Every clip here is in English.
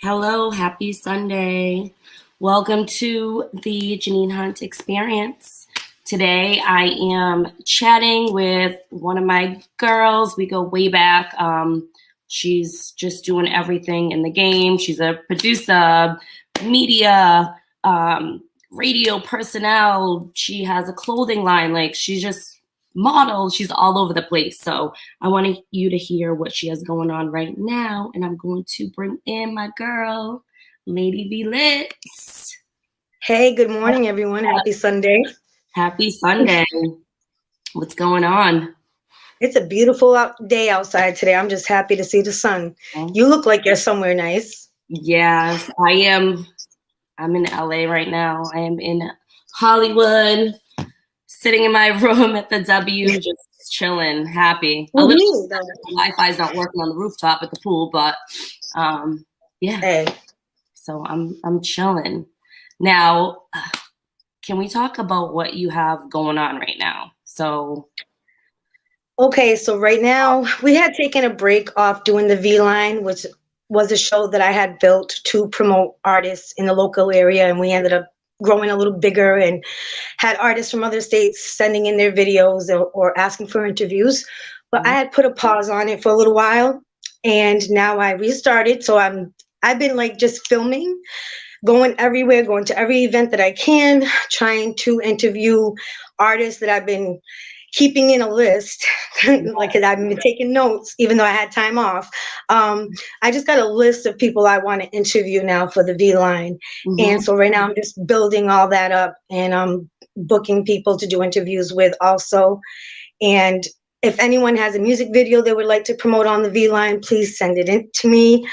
Hello, happy Sunday. Welcome to the Jeannine Hunt Experience. Today I am chatting with one of my girls. We go way back. She's just doing everything in the game. She's a producer, media, radio personnel. She has a clothing line. Like she's just model. She's all over the place. So I want you to hear what she has going on right now. And I'm going to bring in my girl, LadyV Lit. Hey, good morning, everyone. Happy Sunday. Happy Sunday. What's going on? It's a beautiful day outside today. I'm just happy to see the sun. You look like you're somewhere nice. Yes, I am. I'm in LA right now. I am in Hollywood, sitting in my room at the W, just chilling, happy. A little Wi-Fi is not working on the rooftop at the pool, but yeah. Hey. So I'm chilling. Now, can we talk about what you have going on right now? Okay, so right now we had taken a break off doing the V line, which was a show that I had built to promote artists in the local area, and we ended up growing a little bigger and had artists from other states sending in their videos or asking for interviews. But I had put a pause on it for a little while, and now I restarted. So I've been like just filming, going everywhere, going to every event that I can, trying to interview artists that I've been keeping in a list, like I've been taking notes, even though I had time off. I just got a list of people I want to interview now for the V line. And so right now I'm just building all that up, and I'm booking people to do interviews with also. And if anyone has a music video they would like to promote on the V line, please send it in to me.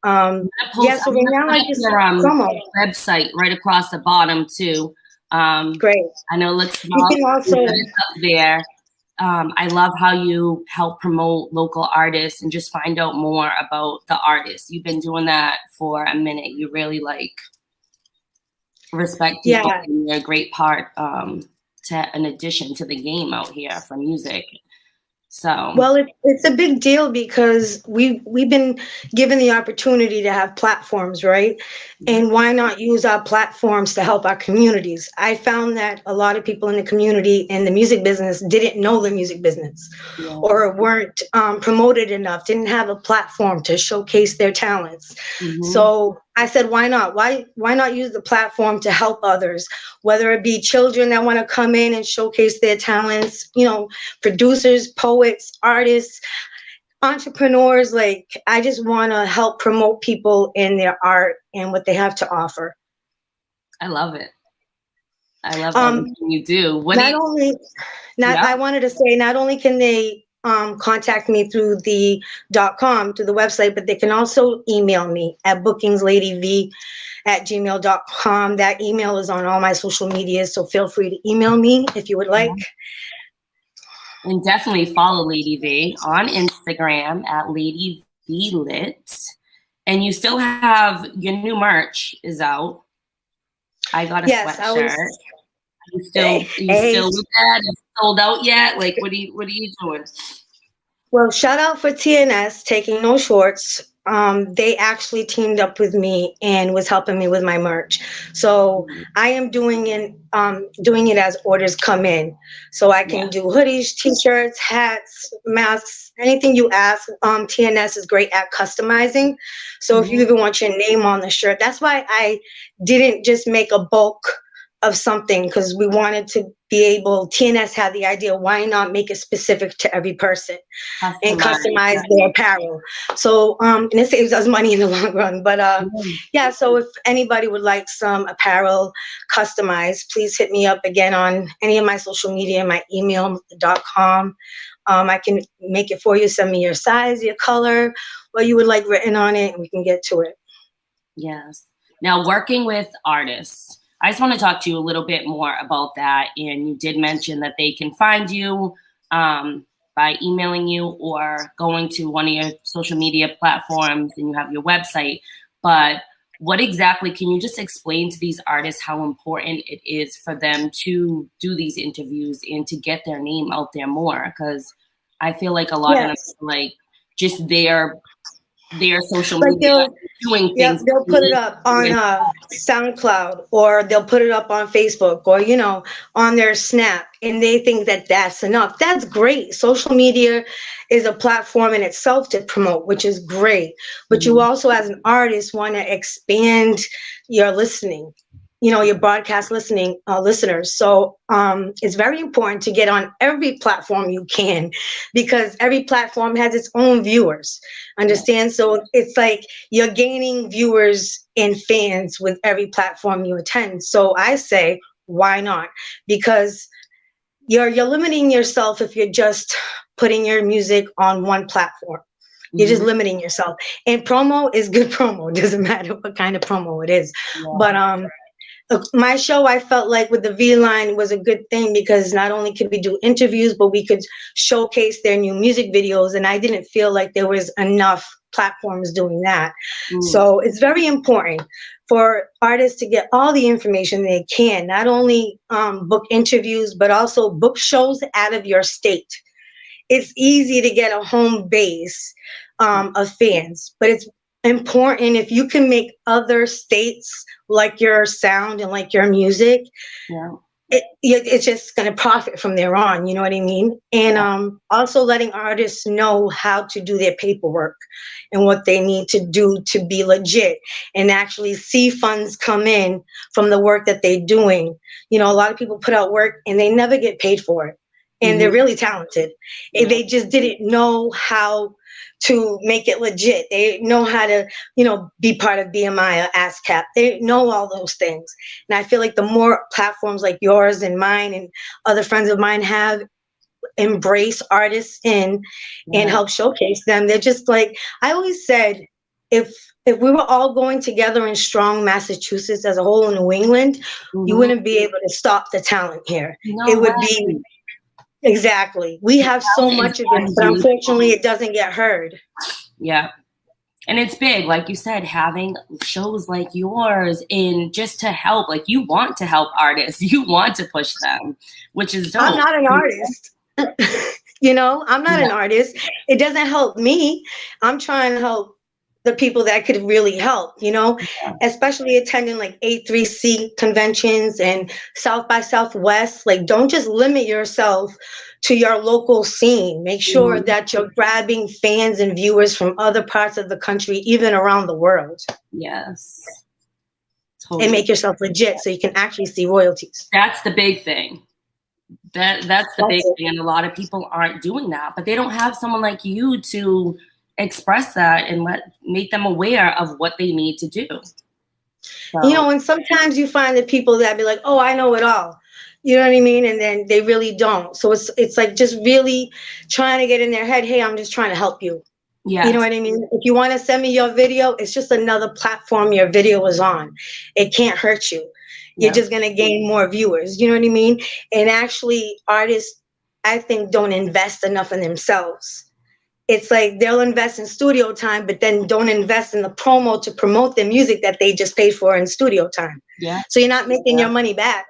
So right now I just promo website right across the bottom too. Great. I know let's also up there. I love how you help promote local artists and just find out more about the artists. You've been doing that for a minute. You really respect people. Yeah. And you're a great part to an addition to the game out here for music. So well, it's a big deal because we've been given the opportunity to have platforms, right? And why not use our platforms to help our communities? I found that a lot of people in the community in the music business didn't know the music business, or weren't promoted enough, didn't have a platform to showcase their talents. So I said, why not? Why not use the platform to help others, whether it be children that want to come in and showcase their talents, producers, poets, artists, entrepreneurs. Like, I just want to help promote people in their art and what they have to offer. I love it. I love everything you do. I wanted to say, not only can they contact me through the .com, to the website, but they can also email me at bookingsladyv@gmail.com. That email is on all my social media, so feel free to email me if you would like. And definitely follow LadyV on Instagram at LadyVLit. And you still have your new merch is out. I got a sweatshirt. You still with that? Is it sold out yet? Like, what are you doing? Well, shout out for TNS, Taking No Shorts. They actually teamed up with me and was helping me with my merch. So I am doing it as orders come in. So I can do hoodies, t-shirts, hats, masks, anything you ask. TNS is great at customizing. So if you even want your name on the shirt, that's why I didn't just make a bulk of something, because we wanted to be able, TNS had the idea, why not make it specific to every person and customize their apparel. So and it saves us money in the long run. But yeah, so if anybody would like some apparel customized, please hit me up again on any of my social media, my email.com. I can make it for you. Send me your size, your color, what you would like written on it, and we can get to it. Yes. Now, working with artists, I just want to talk to you a little bit more about that. And you did mention that they can find you by emailing you or going to one of your social media platforms, and you have your website. But what exactly, can you just explain to these artists how important it is for them to do these interviews and to get their name out there more? Because I feel like a lot of them, like, just their social media doing Yep, things. they'll put it up on SoundCloud, or they'll put it up on Facebook, or on their Snap, and they think that that's enough. That's great. Social media is a platform in itself to promote, which is great. But you Mhm. also, as an artist, want to expand your listening. Your broadcast listeners. So it's very important to get on every platform you can, because every platform has its own viewers. Yeah. Understand? So it's like you're gaining viewers and fans with every platform you attend. So I say, why not? Because you're limiting yourself if you're just putting your music on one platform. You're just Mhm. limiting yourself. And promo is good promo. It doesn't matter what kind of promo it is. Yeah. But my show, I felt like with the V line was a good thing, because not only could we do interviews, but we could showcase their new music videos. And I didn't feel like there was enough platforms doing that. Mm. So it's very important for artists to get all the information they can, not only book interviews, but also book shows out of your state. It's easy to get a home base of fans, but it's important if you can make other states like your sound and like your music. Yeah. It's just going to profit from there on. You know what I mean? And Yeah. also letting artists know how to do their paperwork and what they need to do to be legit, and actually see funds come in from the work that they're doing. A lot of people put out work and they never get paid for it. And they're Mhm. really talented. Yeah. They just didn't know how to make it legit. They know how to, be part of BMI or ASCAP. They know all those things. And I feel like the more platforms like yours and mine and other friends of mine have embrace artists and Yeah. help showcase them, they're just like, I always said, if we were all going together in strong Massachusetts as a whole in New England, you Mhm. wouldn't be able to stop the talent here. It No would be way. exactly. We have so Talent is much of it, but unfortunately unreachable. it doesn't get heard. Yeah. And it's big, like you said, having shows like yours in just to help. Like you want to help artists, you want to push them, which is I'm dope. not an artist. I'm not Yeah. an artist. It doesn't help me. I'm trying to help the people that could really help, especially attending like A3C conventions and South by Southwest. Like, don't just limit yourself to your local scene. Make sure Mhm. that you're grabbing fans and viewers from other parts of the country, even around the world, Yes. and Totally. make yourself legit so you can actually see royalties. That's the big thing. That's the big That's it. thing. And a lot of people aren't doing that, but they don't have someone like you to express that and make them aware of what they need to do. So And sometimes you find that people that be like, "Oh, I know it all," you know what I mean, and then they really don't. So it's like just really trying to get in their head, "Hey, I'm just trying to help you." You know yes. what I mean? If you want to send me your video, it's just another platform your video is on. It can't hurt you. You're Yep. just gonna gain more viewers. You know what I mean? And actually, artists, I think, don't invest enough in themselves. It's like they'll invest in studio time, but then don't invest in the promo to promote their music that they just paid for in studio time. Yeah. So you're not making Yeah. your money back.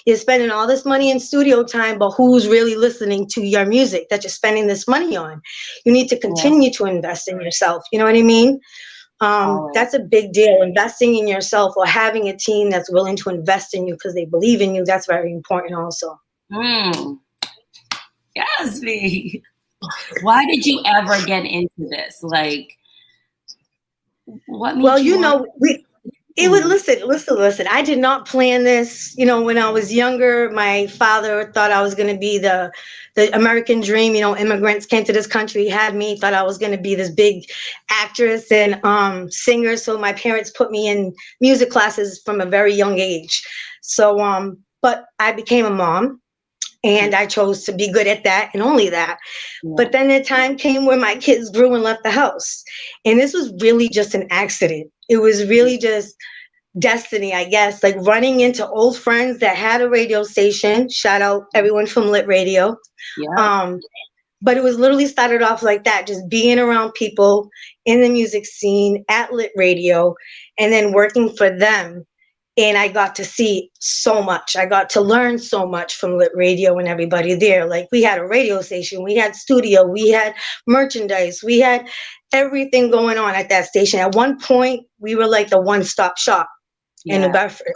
You're spending all this money in studio time, but who's really listening to your music that you're spending this money on? You need to Yeah. continue to invest in yourself. You know what I mean? Always. That's a big deal. Investing in yourself, or having a team that's willing to invest in you because they believe in you, that's very important also. Mm. Yes, V. Why did you ever get into this? Like, what Well, made you want? it would listen. I did not plan this. When I was younger, my father thought I was going to be the American dream. Immigrants came to this country, had me, thought I was going to be this big actress and singer. So my parents put me in music classes from a very young age. So, but I became a mom. And I chose to be good at that and only that. Yeah. But then the time came where my kids grew and left the house. And this was really just an accident. It was really just destiny, I guess, like running into old friends that had a radio station. Shout out everyone from Lit Radio. Yeah. Um, but it was literally started off like that, just being around people in the music scene at Lit Radio and then working for them. and I got to see so much. I got to learn so much from Lit Radio and everybody there. Like, we had a radio station, we had studio, we had merchandise, we had everything going on at that station. At one point, we were like the one-stop shop in New Bedford.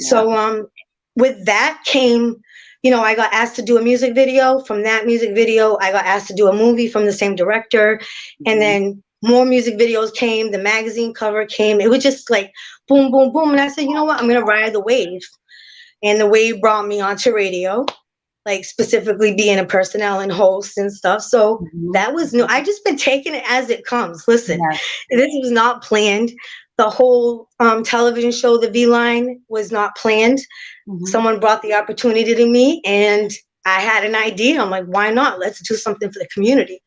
So with that came, I got asked to do a music video. From that music video, I got asked to do a movie from the same director. And then more music videos came, the magazine cover came. It was just like boom, boom, boom. And I said, you know what? I'm going to ride the wave. And the wave brought me onto radio, like specifically being a personnel and host and stuff. So that was new. I just been taking it as it comes. Listen, this was not planned. The whole television show, The V Line, was not planned. Someone brought the opportunity to me, and I had an idea. I'm like, why not? Let's do something for the community.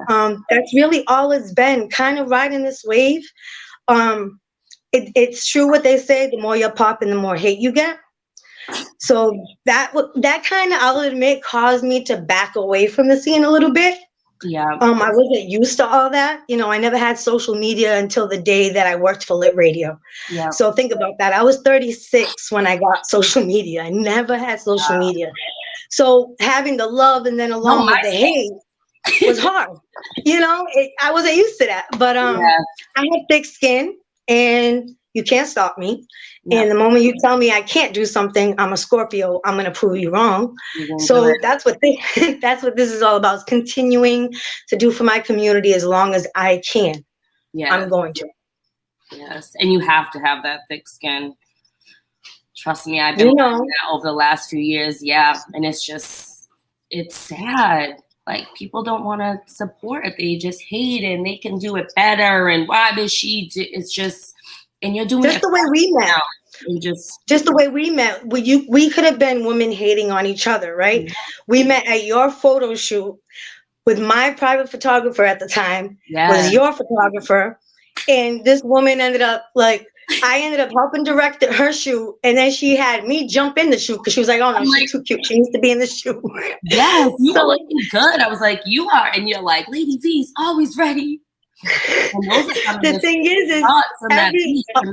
That's really all it's been, kind of riding this wave. It's true what they say, the more you pop and the more hate you get. So that kind of, I'll admit, caused me to back away from the scene a little bit. I wasn't used to all that. I never had social media until the day that I worked for Lit Radio. So think about that. I was 36 when I got social media. I never had social media. So having the love and then along with the hate was hard. I wasn't used to that. But I had thick skin, and you can't stop me. And the moment you tell me I can't do something, I'm a Scorpio, I'm going to prove you wrong. So that's what this is all about, is continuing to do for my community as long as I can. I'm going to. Yes. And you have to have that thick skin. Trust me, I've been learning that over the last few years. And it's sad. Like, people don't want to support it. They just hate it, and they can do it better. And why does she do? It's just, and you're doing just the way we met. Just the way we met. We could have been women hating on each other, right? We met at your photo shoot with my private photographer at the time. Was your photographer, and this woman ended up I ended up helping direct her shoot, and then she had me jump in the shoot because she was like, "Oh no, she's too cute. She needs to be in the shoot." Yes, you were looking good. I was like, "You are," and you're like, "Lady V's always ready." The thing is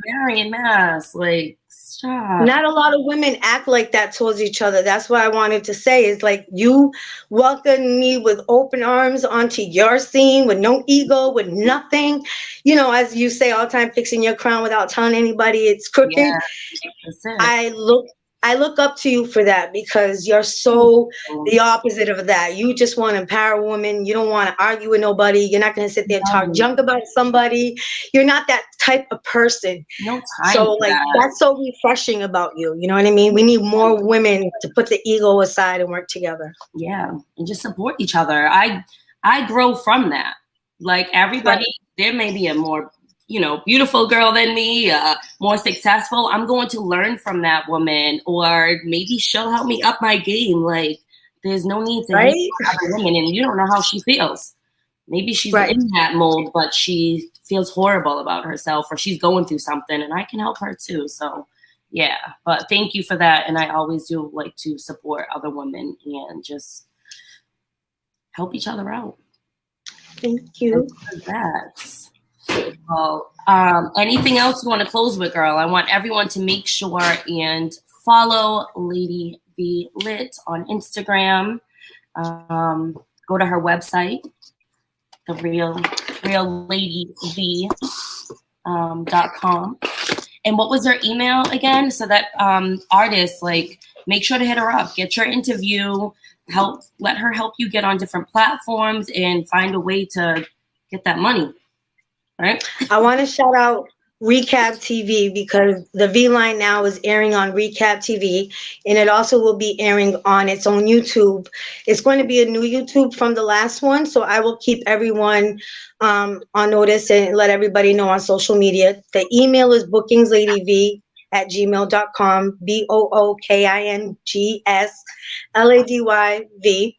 Marion, Mass, like, stop. Not a lot of women act like that towards each other. That's what I wanted to say, is like, you welcomed me with open arms onto your scene, with no ego, with nothing. As you say all the time, fixing your crown without telling anybody it's crooked. That's it. I look up to you for that, because you're so the opposite of that. You just want to empower women. You don't want to argue with nobody. You're not going to sit there and talk junk about somebody. You're not that type of person. No time. So that's so refreshing about you. You know what I mean? We need more women to put the ego aside and work together. Yeah, and just support each other. I grow from that. Like, everybody, there may be a more beautiful girl than me, more successful. I'm going to learn from that woman, or maybe she'll help me up my game. Like, there's no need to hate other women, and you don't know how she feels. Maybe she's in that mold, but she feels horrible about herself, or she's going through something, and I can help her too. So, but thank you for that. And I always do like to support other women and just help each other out. Thank you. Well, anything else you want to close with, girl? I want everyone to make sure and follow Lady V Lit on Instagram. Go to her website, the real LadyV.com. And what was her email again? So that artists, make sure to hit her up, get your interview, let her help you get on different platforms and find a way to get that money. Right. I want to shout out Recap TV, because the V Line now is airing on Recap TV, and it also will be airing on its own YouTube. It's going to be a new YouTube from the last one, so I will keep everyone on notice and let everybody know on social media. The email is bookingsladyv@gmail.com, BOOKINGSLADYV.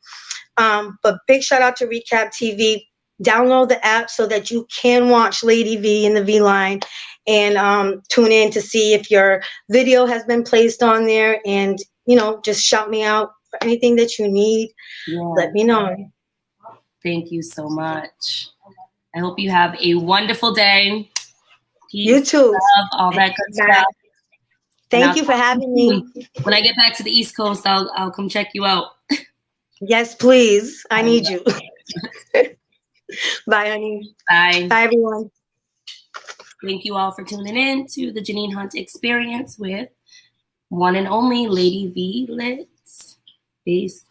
But big shout out to Recap TV. Download the app so that you can watch Lady V in the V Line, and tune in to see if your video has been placed on there, and just shout me out for anything that you need. Let me know. Thank you so much. I hope you have a wonderful day. Peace, you too. love, all that good stuff. And I'll Thank you for talk to having you me. soon. When I get back to the East Coast, I'll come check you out. Yes, please. I need you. Bye, honey. Bye. Bye, everyone. Thank you all for tuning in to the Jeannine Hunt Experience with one and only Lady V Lit. Peace.